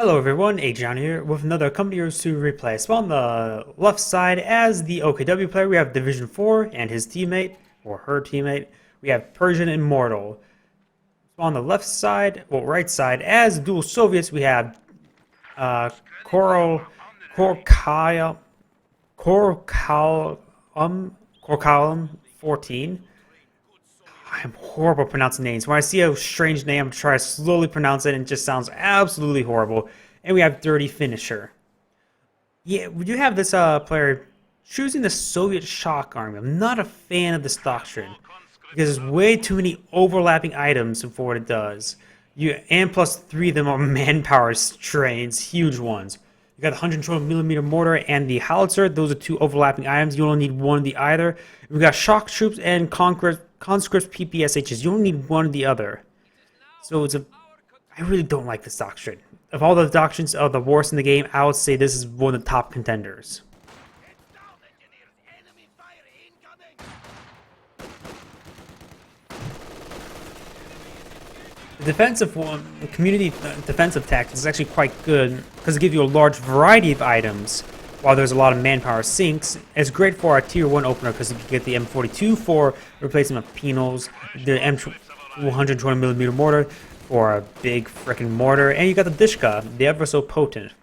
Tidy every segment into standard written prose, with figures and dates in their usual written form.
Hello everyone, Agion here with another Company or 2 replay. So on the left side, as the OKW player, we have Division 4 and his teammate, or her teammate. We have PersianImm0rtal. So on the left side, well right side, as dual Soviets, we have Corcalom14. Corcalom14. I'm horrible at pronouncing names. When I see a strange name, I try to slowly pronounce it, and it just sounds absolutely horrible. And we have Dirty Finisher. Yeah, we do have this player choosing the Soviet shock army. I'm not a fan of this doctrine because there's way too many overlapping items for what it does. And plus 3 of them are manpower strains, huge ones. You got the 120mm mortar and the howitzer. Those are 2 overlapping items. You only need one of the either. We got shock troops and conscripts PPSHs. You only need one or the other. So I really don't like this doctrine. Of all the doctrines of the worst in the game, I would say this is one of the top contenders. The defensive one, community defensive tactics is actually quite good because it gives you a large variety of items. While there's a lot of manpower sinks, it's great for our tier 1 opener because you can get the M42 for replacement of penals, the M120mm mortar for a big freaking mortar, and you got the Dishka, the ever so potent.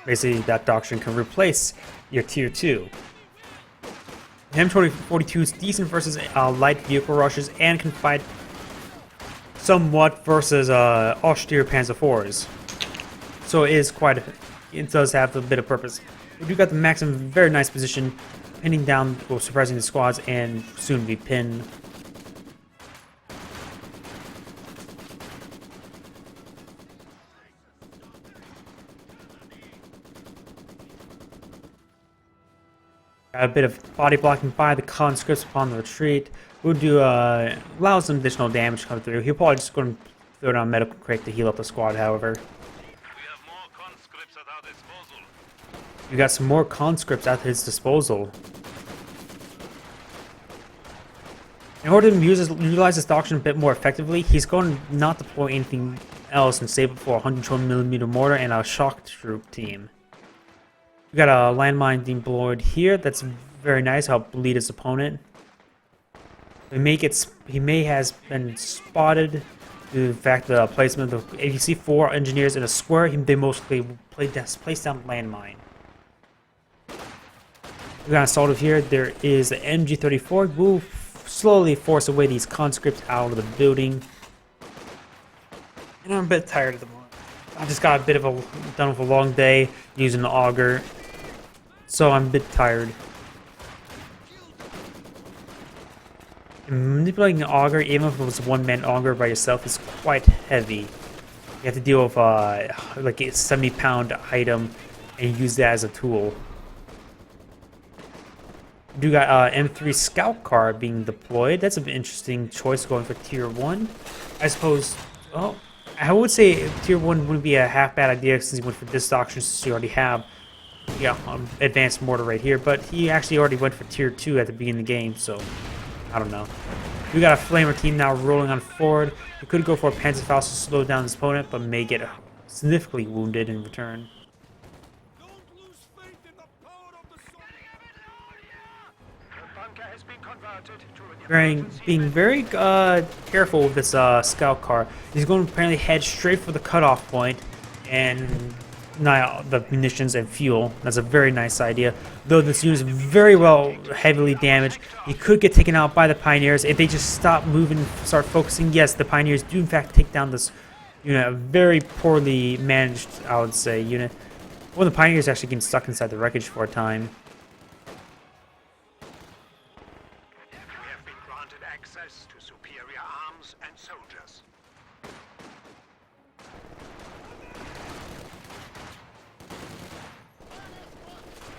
Basically, that doctrine can replace your tier 2. The M42 is decent versus light vehicle rushes and can fight somewhat versus austere Panzer IVs. So it does have a bit of purpose. We do got the Max in a very nice position, pinning down, well, suppressing the squads, and soon to be pinned. Got a bit of body blocking by the conscripts upon the retreat. We'll do allow some additional damage to come through. He'll probably just go and throw down a medical crate to heal up the squad, however. We got some more conscripts at his disposal. In order to utilize this doctrine a bit more effectively, he's going to not deploy anything else and save it for a 120mm mortar and a shock troop team. We got a landmine deployed here. That's very nice. Help bleed his opponent. He may has been spotted due to the fact the placement of if you see 4 engineers in a square, they mostly place down landmine. We got assaulted here. There is the MG34. We'll slowly force away these conscripts out of the building. And I'm a bit tired at the moment. I just got a bit of done with a long day using the auger. So I'm a bit tired. And manipulating an auger, even if it was a one-man auger by yourself, is quite heavy. You have to deal with like a 70-pound item and use that as a tool. We do got M3 scout car being deployed. That's an interesting choice going for tier 1. I suppose, well, I would say tier 1 wouldn't be a half bad idea since he went for this doctrine since you already have advanced mortar right here, but he actually already went for tier 2 at the beginning of the game, so I don't know. We got a flamer team now rolling on forward. He could go for a Panzerfaust to slow down his opponent, but may get significantly wounded in return. Being very careful with this scout car. He's going to apparently head straight for the cutoff point and the munitions and fuel. That's a very nice idea. Though this unit is very well heavily damaged, he could get taken out by the Pioneers if they just stop moving and start focusing. Yes, the Pioneers do in fact take down this unit, a very poorly managed, I would say, unit. One of the Pioneers actually getting stuck inside the wreckage for a time. To superior arms and soldiers.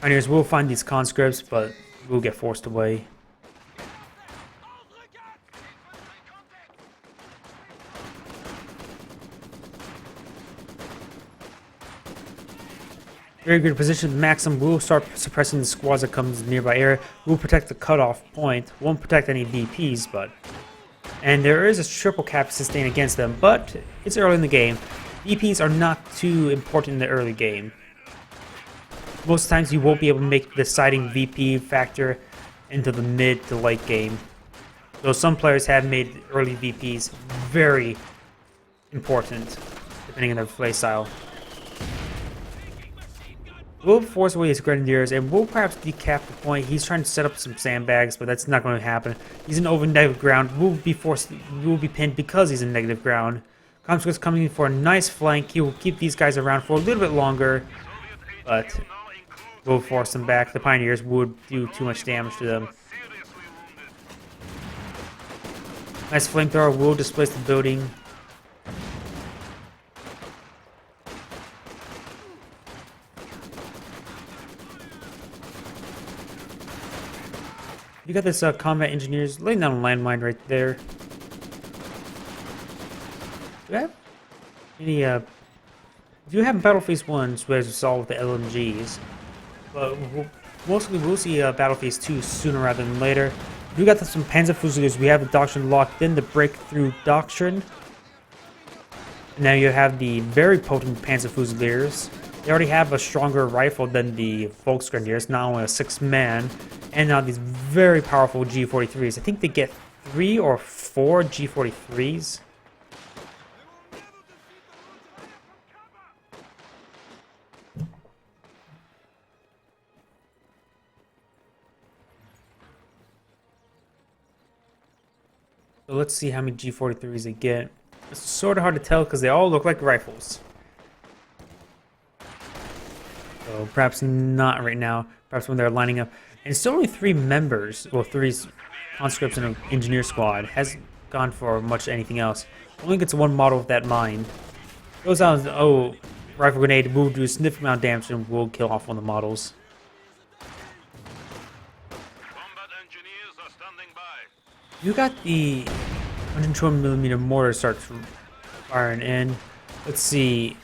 Pioneers will find these conscripts, but will get forced away. Very good position. Maxim will start suppressing the squads that comes nearby area. Will protect the cutoff point. Won't protect any VPs, but... And there is a triple cap sustain against them, but it's early in the game. VPs are not too important in the early game. Most times you won't be able to make the deciding VP factor into the mid to late game. Though some players have made early VPs very important, depending on their playstyle. We'll force away his grenadiers and we'll perhaps decap the point. He's trying to set up some sandbags, but that's not going to happen. He's in over negative ground. We'll be pinned because he's in negative ground. Conscript's coming in for a nice flank. He will keep these guys around for a little bit longer, but we'll force them back. The Pioneers would do too much damage to them. Nice flamethrower will displace the building. You got this combat engineers laying down a landmine right there. Do you have any do you have Battle Phase 1 as we saw with the LMGs? But mostly we'll see Battle Phase 2 sooner rather than later. We got some Panzer Fusiliers. We have the Doctrine locked in, the Breakthrough Doctrine. And now you have the very potent Panzer Fusiliers. They already have a stronger rifle than the Volksgrenadiers, not only a 6-man, and now these very powerful G43s. I think they get 3 or 4 G43s. So let's see how many G43s they get. It's sort of hard to tell because they all look like rifles. So perhaps not right now. Perhaps when they're lining up. And it's still only 3 members, well, 3 conscripts in an engineer squad. Hasn't gone for much anything else. Only gets 1 model with that mine. Goes out and, oh, rifle grenade will do a significant amount of damage and will kill off one of the models. You got the 120mm mortar starts firing in. Let's see.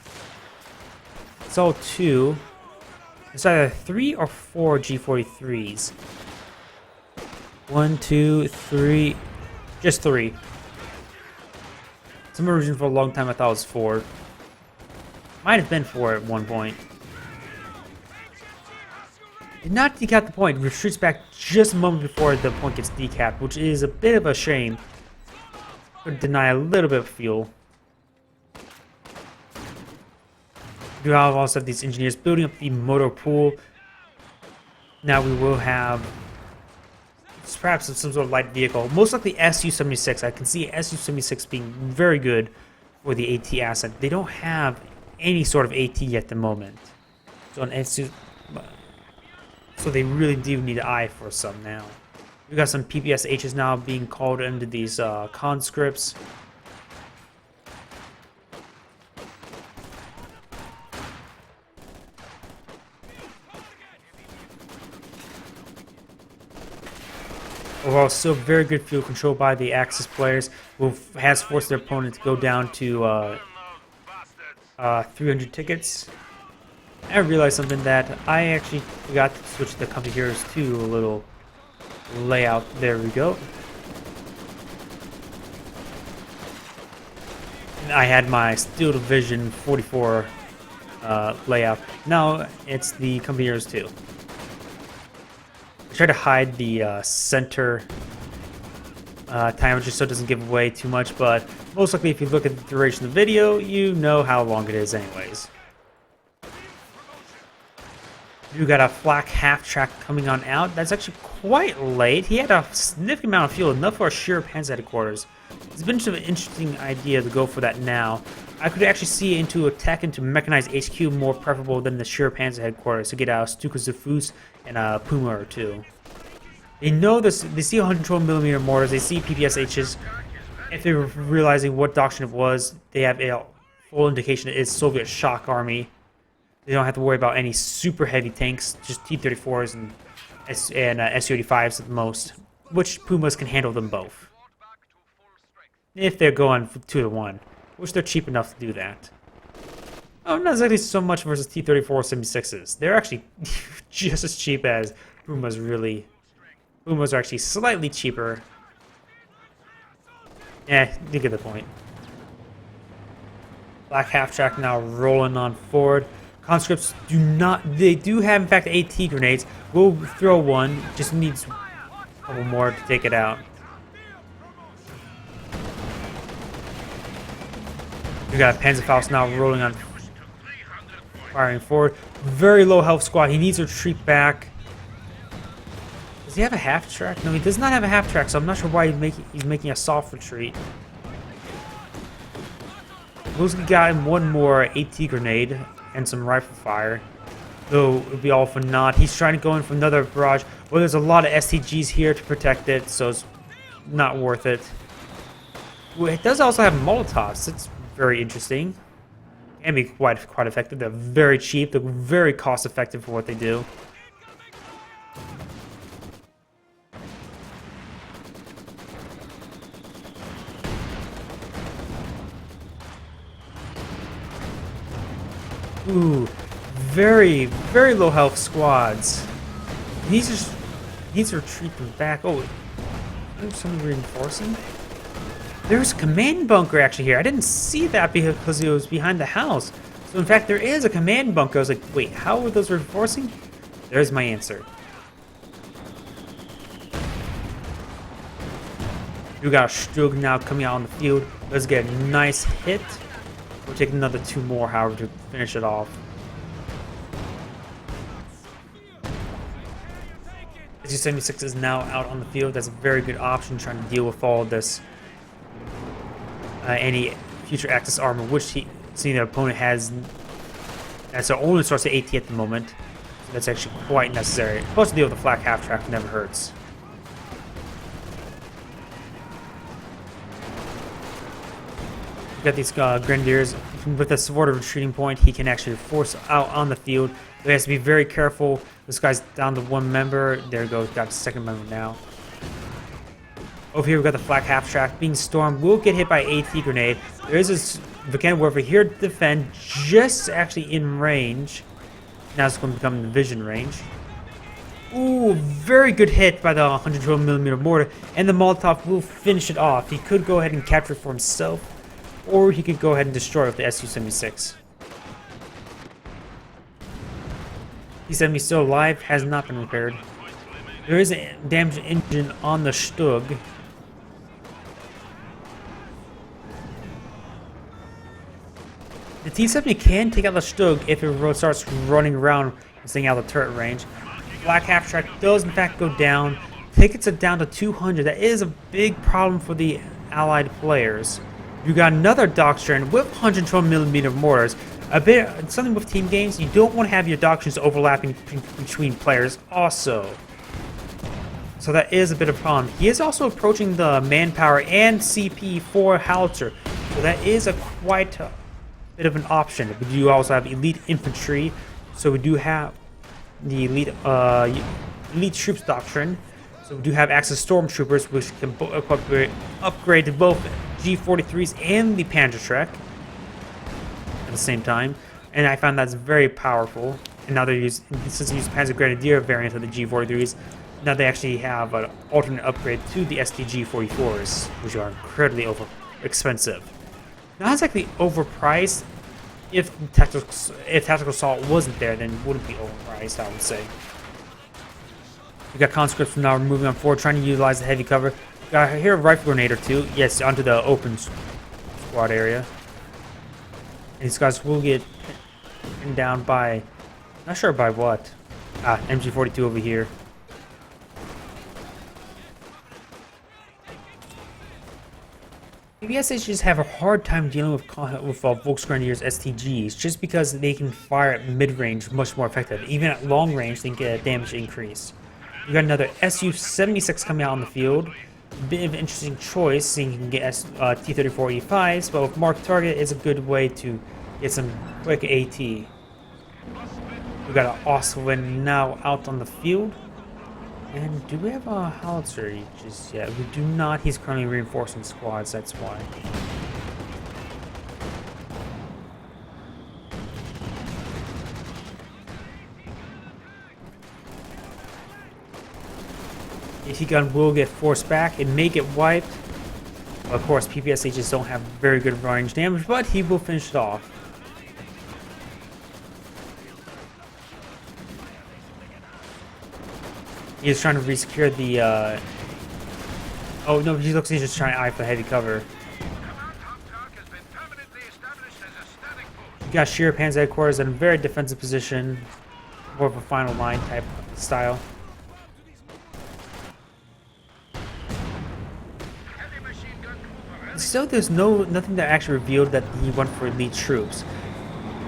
It's all 2. It's either 3 or 4 G43s. 1, 2, 3. Just 3. Some reason for a long time I thought it was 4. Might have been 4 at one point. Did not decap the point. Retreats back just a moment before the point gets decapped, which is a bit of a shame. Could deny a little bit of fuel. We also have these engineers building up the motor pool. Now we will have perhaps some sort of light vehicle. Most likely Su-76. I can see Su-76 being very good for the AT asset. They don't have any sort of AT at the moment. So an Su. So they really do need an eye for some now. We got some PPSHs now being called into these conscripts. Overall, still very good field control by the Axis players, who has forced their opponent to go down to 300 tickets. I realized something that I actually forgot to switch the company heroes to a little layout. There we go. And I had my Steel Division 44 layout. Now it's the company heroes too. I try to hide the center timer just so it doesn't give away too much, but most likely if you look at the duration of the video, you know how long it is anyways. You got a flak half track coming on out. That's actually quite late. He had a significant amount of fuel, enough for a sheer Panzer headquarters. It's been an interesting idea to go for that now. I could actually see into attack into mechanized HQ more preferable than the sheer Panzer headquarters to get out Stuka Zafus and a Puma or 2. They know this. They see 112mm mortars. They see PPSHs. If they're realizing what doctrine it was, they have a full indication it is Soviet shock army. They don't have to worry about any super heavy tanks, just T-34s and Su-85s at the most, which Pumas can handle them both. If they're going 2-to-1, which they're cheap enough to do that. Oh, not exactly so much versus T-34 76s. They're actually just as cheap as Pumas really. Pumas are actually slightly cheaper. You get the point. Black half-track now rolling on forward. Conscripts do not... They do have, in fact, AT grenades. We'll throw one. Just needs a couple more to take it out. We got Panzerfaust now rolling on, firing forward. Very low health squad. He needs to retreat back. Does he have a half track? No, he does not have a half track, so I'm not sure why he's making a soft retreat. Looks like he got him one more AT grenade and some rifle fire. Though it would be all for naught. He's trying to go in for another barrage. Well, there's a lot of STGs here to protect it, so it's not worth it. Well, it does also have Molotovs. It's very interesting. And be quite effective. They're very cheap. They're very cost effective for what they do. Ooh, very low health squads. He's to retreat them back. Oh, there's someone reinforcing. There's a command bunker actually here. I didn't see that because it was behind the house. So in fact, there is a command bunker. I was like, wait, how are those reinforcing? There's my answer. We got a Strug now coming out on the field. Let's get a nice hit. We'll take another 2 more, however, to finish it off. SU-76 is now out on the field. That's a very good option trying to deal with all of this. Any future Axis armor, which seeing the opponent has. That's the only source of AT at the moment. So that's actually quite necessary. Plus, to deal with the flak half track never hurts. We got these Grenadiers. With a supportive retreating point, he can actually force out on the field. But he has to be very careful. This guy's down to 1 member. There goes, got a 2nd member now. Over here, we've got the flak half track being stormed. Will get hit by AT grenade. There is this Volcanic Warfare here to defend, just actually in range. Now it's going to become in the vision range. Ooh, very good hit by the 112mm mortar, and the Molotov will finish it off. He could go ahead and capture it for himself, or he could go ahead and destroy it with the Su-76. T-70 still alive, has not been repaired. There is a damaged engine on the Stug. The T-70 can take out the Stug if it starts running around and staying out of the turret range. Black half track does in fact go down. Tickets are down to 200. That is a big problem for the allied players. You got another Doctrine with 112mm mortars. A bit something with team games, you don't want to have your Doctrines overlapping between players also. So that is a bit of a problem. He is also approaching the manpower and CP for Howitzer. So that is a quite bit of an option. We do also have elite infantry. So we do have the elite troops doctrine. So we do have Axis stormtroopers, which can upgrade to both G43s and the Panzerschreck at the same time. And I found that's very powerful. And now they're using, since they use Panzer Grenadier variant of the G43s, now they actually have an alternate upgrade to the STG-44s, which are incredibly expensive. Not exactly overpriced. If tactical assault wasn't there, then it wouldn't be overpriced, I would say. We got conscripts now moving on forward, trying to utilize the heavy cover. Got here a rifle grenade or 2. Yes, onto the open squad area. And these guys will get pinned down by, not sure by what. MG42 over here. VSH just have a hard time dealing with Volksgrenadier's STGs just because they can fire at mid-range much more effective. Even at long range, they can get a damage increase. We got another Su-76 coming out on the field. Bit of an interesting choice, seeing you can get T-34E5s, but with marked target is a good way to get some quick AT. We got an Oswin now out on the field. And do we have a howitzer just yet? We do not. He's currently reinforcing squads, that's why. AT gun will get forced back. It may get wiped. Of course, PPSHs don't have very good range damage, but he will finish it off. He's trying to resecure the, oh no, he looks like he's just trying to eye for heavy cover. You got Sheer Pan's headquarters in a very defensive position. More of a final line type style. Still, there's nothing that actually revealed that he went for elite troops.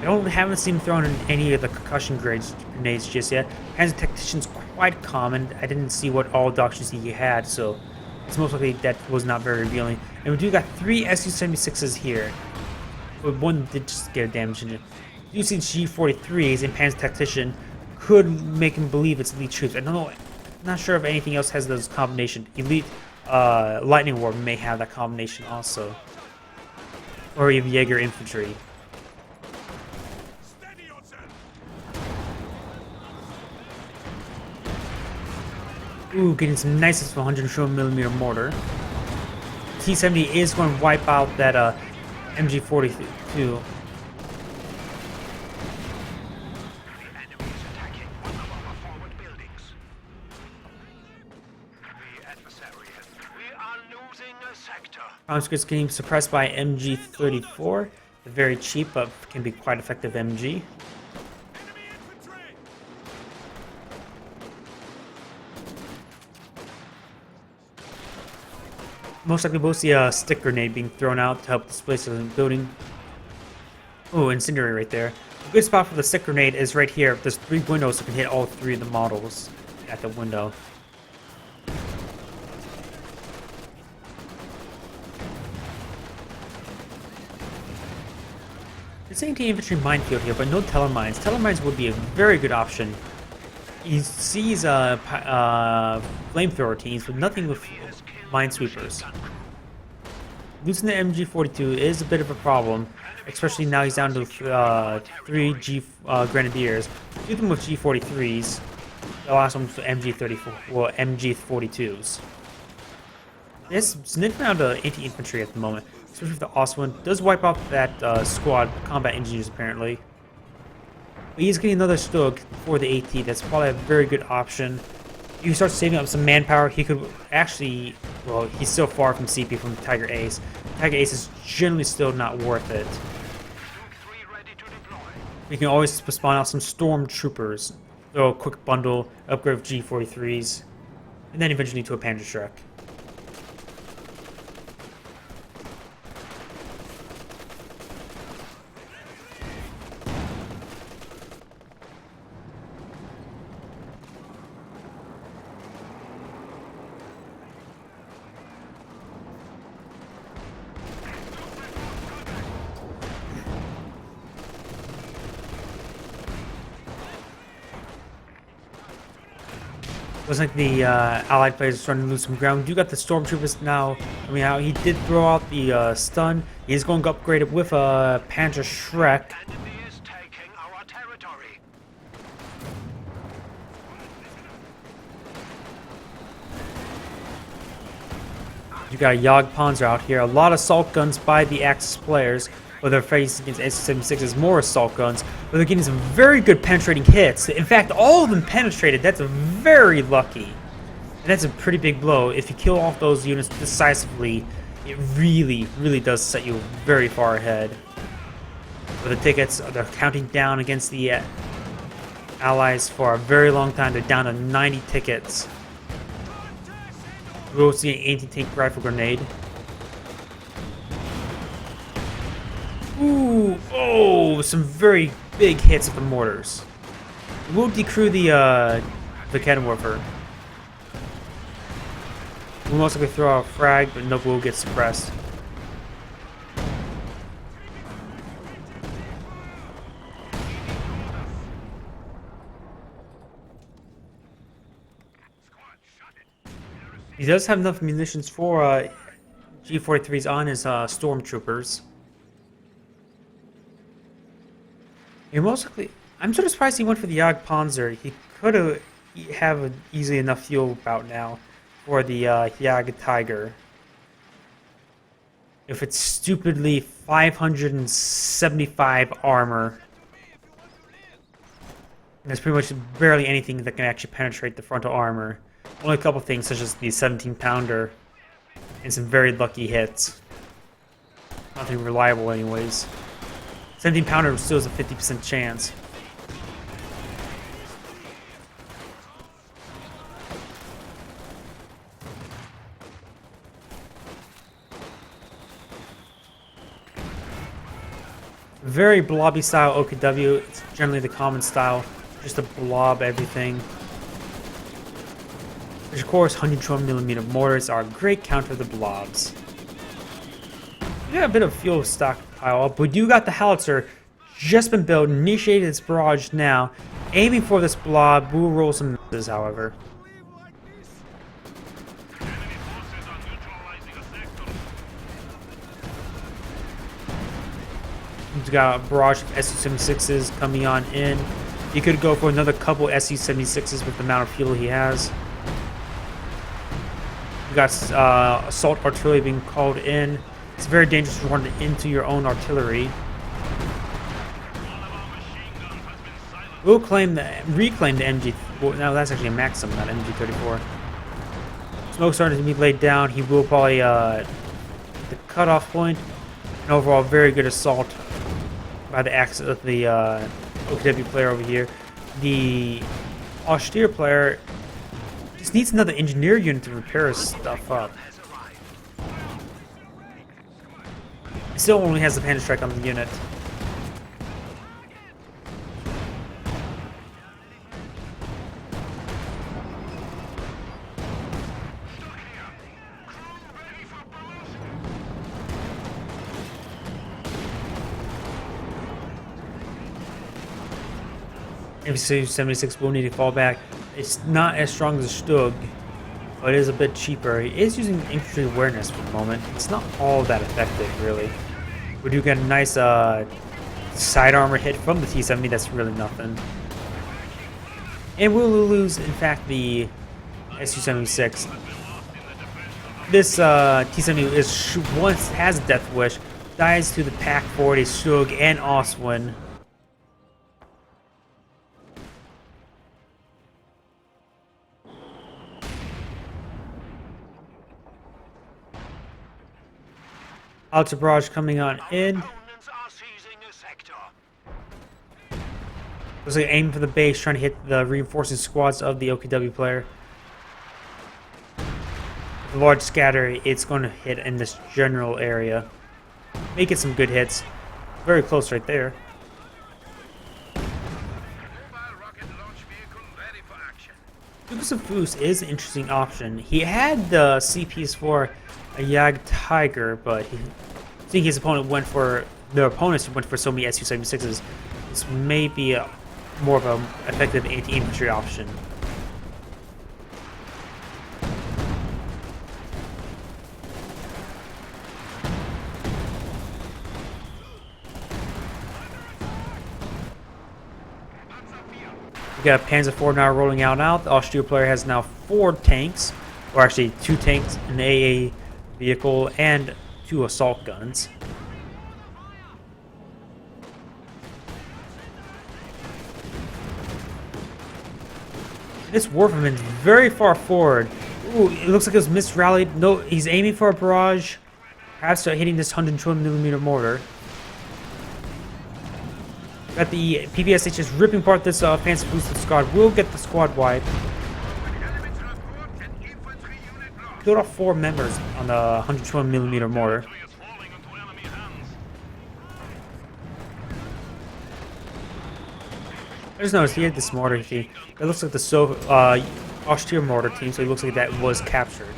Haven't seen him thrown in any of the concussion grenades just yet. Pan's tactician's quite common. I didn't see what all doctrines he had, so it's most likely that was not very revealing. And we do got 3 Su-76s here. But one did just get a damage engine. Using G43s and Pan's tactician could make him believe it's elite troops. I don't know. I'm not sure if anything else has those combination. Elite Lightning War may have that combination also. Or even Jaeger infantry. Ooh, getting some nice 100mm mortar. T-70 is going to wipe out that MG42. The enemy is attacking one of our forward buildings. The adversary has... We are losing a sector. Conscripts getting suppressed by MG34. A very cheap but can be quite effective MG. Most likely we'll see a stick grenade being thrown out to help displace the building. Oh, incendiary right there. A good spot for the stick grenade is right here. There's 3 windows that can hit all 3 of the models at the window. There's an anti-infantry minefield here, but no telemines. Telemines would be a very good option. He sees flamethrower teams, but nothing with minesweepers. Losing the MG42 is a bit of a problem, especially now he's down to 3 Grenadiers. Do them with G43s. The last one was MG42s. It's sniffing out the anti-infantry at the moment, especially if the Oswin does wipe out that squad combat engineers apparently. But he's getting another Stug for the AT. That's probably a very good option. If you start saving up some manpower, he could actually... Well, he's still far from CP from Tiger Ace. Tiger Ace is generally still not worth it. You can always spawn out some Stormtroopers. Throw a quick bundle, upgrade with G43s, and then eventually to a Panzerschreck. Looks like the Allied players are starting to lose some ground. We do got the Stormtroopers now. I mean, he did throw out the stun. He's going to upgrade it with a Panzerschreck. Enemy is taking our territory. You got a Jagdpanzer out here. A lot of assault guns by the Axis players. But they're facing against S76's more assault guns. But they're getting some very good penetrating hits. In fact, all of them penetrated. That's very lucky. And that's a pretty big blow. If you kill off those units decisively, it really, really does set you very far ahead. But the tickets, they're counting down against the Allies for a very long time. They're down to 90 tickets. We'll see an anti-tank rifle grenade. Ooh, oh, some very big hits at the mortars. We'll decrew the cannon warfare. We'll most likely throw out a frag, but no, will get suppressed. He does have enough munitions for G43s on his Stormtroopers. Most likely, I'm sort of surprised he went for the Jagdpanzer. He could have easily enough fuel about now for the Jag Tiger. if it's stupidly 575 armor. And there's pretty much barely anything that can actually penetrate the frontal armor. Only a couple things such as the 17-pounder and some very lucky hits. Nothing reliable anyways. 17-pounder still has a 50% chance. Very blobby style OKW. It's generally the common style. Just to blob everything. Which of course 112mm mortars are a great counter to the blobs. We got a bit of fuel stockpile up. We do got the howitzer. Just been built. Initiated its barrage now. Aiming for this blob. We'll roll some misses, however. He's got a barrage of Su-76s coming on in. He could go for another couple Su-76s with the amount of fuel he has. You got assault artillery being called in. It's very dangerous to run into your own artillery. We'll reclaim the MG. Well, no, that's actually a Maxim, not MG34. Smoke starting to be laid down. He will probably the cutoff point. An overall very good assault by the OKW player over here. The austere player just needs another engineer unit to repair his stuff up. He still only has the panic strike on the unit. MG76 will need to fall back. It's not as strong as a Stug, but it is a bit cheaper. He is using infantry awareness for the moment. It's not all that effective, really. We do get a nice side armor hit from the T-70. That's really nothing. And we'll lose, in fact, the Su-76. This T-70 once has a Death Wish, dies to the Pack 40, Stug, and Oswin. Outer barrage coming on in. Looks like aiming for the base, trying to hit the reinforcing squads of the OKW player. With a large scatter, it's going to hit in this general area. Making some good hits. Very close right there. Lucas of Foos is an interesting option. He had the CPs for a Jag Tiger, but seeing his opponent went for so many Su-76s, this may be more of an effective anti-infantry option. We got Panzer IV now rolling out. The Austria player has now 4 tanks, or actually 2 tanks, an AA vehicle, and 2 assault guns. This Warfman is very far forward. Ooh, it looks like it was misrallied. No, he's aiming for a barrage. Perhaps hitting this 112mm mortar. Got the PPSH just ripping apart this fancy boosted squad. We'll get the squad wide. Killed off 4 members on the 112mm mortar. I just noticed he had this mortar team. It looks like the austere mortar team, so it looks like that was captured.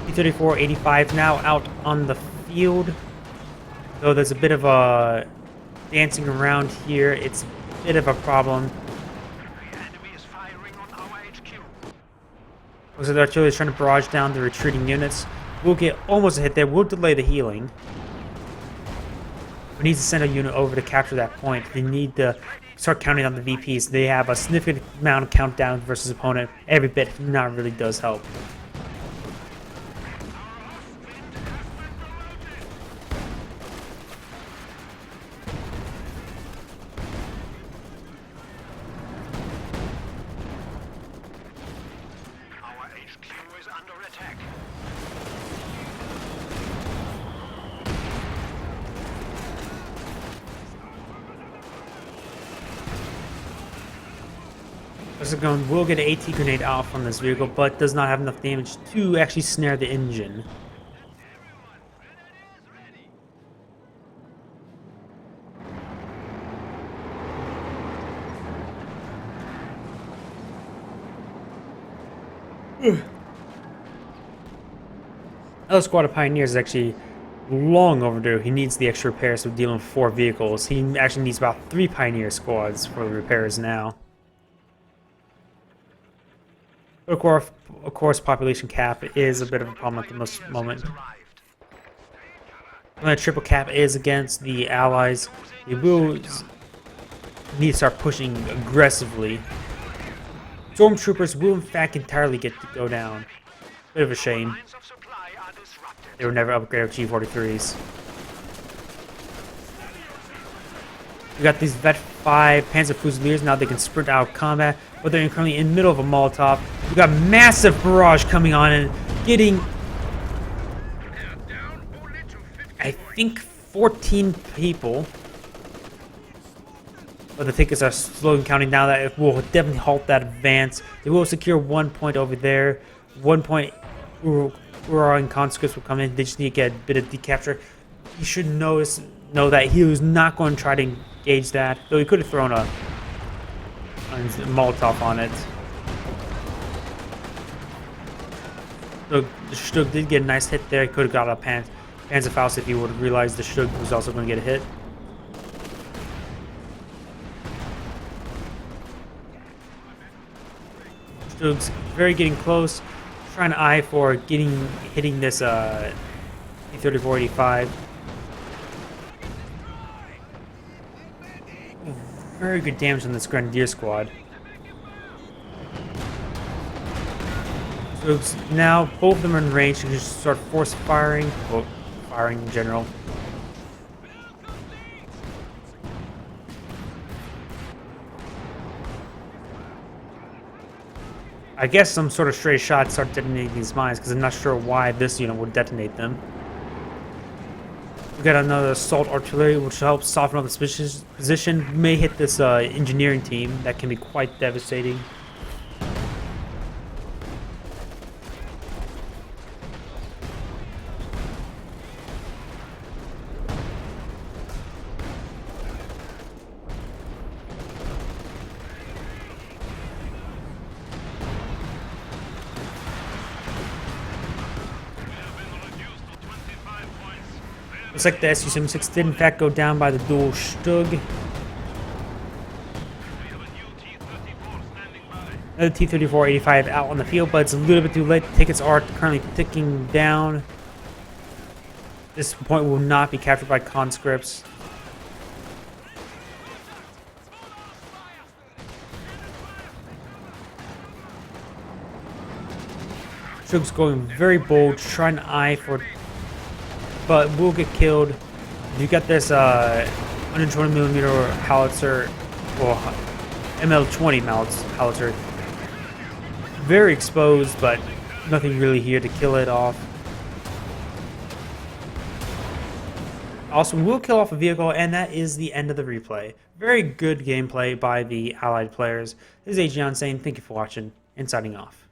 P-34 85 now out on the field. Though there's a bit of a dancing around here. It's a bit of a problem. Looks like the artillery is trying to barrage down the retreating units. We'll get almost a hit there. We'll delay the healing. We need to send a unit over to capture that point. They need to start counting on the VPs. They have a significant amount of countdown versus opponent. Every bit not really does help. Persian will get an AT grenade out from this vehicle, but does not have enough damage to actually snare the engine. Another squad of Pioneers is actually long overdue. He needs the extra repairs for dealing with 4 vehicles. He actually needs about 3 Pioneer squads for the repairs now. But of course, population cap is a bit of a problem at the moment. When the triple cap is against the Allies, they will need to start pushing aggressively. Stormtroopers will in fact entirely get to go down. Bit of a shame. They were never upgraded to G43s. We got these Vet 5 Panzer Fusiliers, now they can sprint out of combat, but they're currently in the middle of a Molotov. We got massive barrage coming on and getting, I think, 14 people. But the tickets are slowly counting down. That it will definitely halt that advance. They will secure 1 point over there. 1 point. Roaring conscripts will come in. They just need to get a bit of decapture. You should know that he was not going to try to engage that, though he could have thrown a Molotov on it. So the Stug did get a nice hit there. He could have got a Panzerfaust if he would have realized the Stug was also going to get a hit. Stug's very getting close. Trying to eye for hitting this E-3485. Very good damage on this Grenadier squad. So now both of them are in range. You can just start force firing. Well, firing in general. I guess some sort of stray shots start detonating these mines, because I'm not sure why this unit would detonate them. We got another assault artillery, which helps soften up the position. May hit this engineering team. That can be quite devastating. Looks like the Su-76 did in fact go down by the dual Stug. Another T-34-85 out on the field, but it's a little bit too late. The tickets are currently ticking down. This point will not be captured by conscripts. Stug's going very bold, trying to eye for, but will get killed. You got this 120mm howitzer, or ML20 howitzer. Very exposed, but nothing really here to kill it off. Also, we'll kill off a vehicle, and that is the end of the replay. Very good gameplay by the Allied players. This is Agion saying thank you for watching, and signing off.